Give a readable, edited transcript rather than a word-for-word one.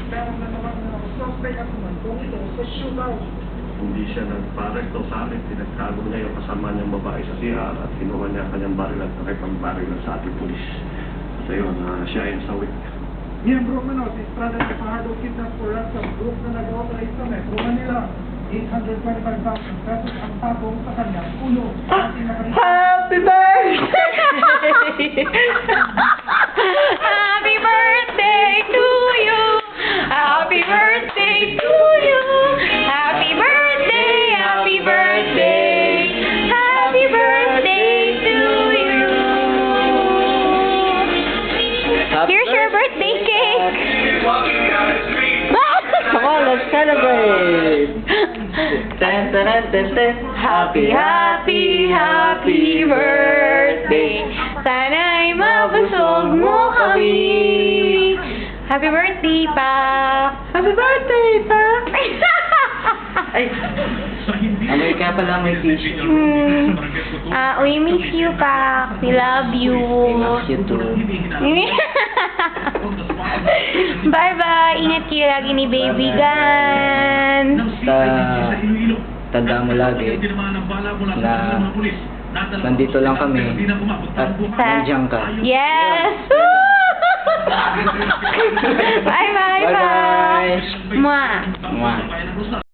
Pero naman suspect at naman kung ito sa shootout. Hindi siya nagpa-recto sa akin, pinagtago niya yung kasama niyang babae sa CR at kinuha niya kanyang baril at nakipag-baril sa ating pulis. So yun, siya yung sawit. Miyembro Manos, Estrada de Fajardo kidnap for ransom group na nag-authorize sa Metro Manila. 825,000 pesos ang tapong sa kanyang ulo. Happy birthday! Happy birthday to you! Happy birthday to you! Happy birthday! Happy birthday! Happy birthday to you! Here's your birthday cake! Come on, let's celebrate! Ten, ten, ten, ten. Happy, happy, happy birthday! Sana'y mabusog mo kami! Happy birthday, pa! Happy birthday, pa! Ay! Amerika pala may tissue. We miss you, pa. We love you. Miss you too. Bye-bye. Ingat kayo lagi ni Baby Gan. Tanda mo lagi na nandito lang kami at nandiyan ka. Yes! Bye-bye, pa. Bye-bye. Mwah. Mwah.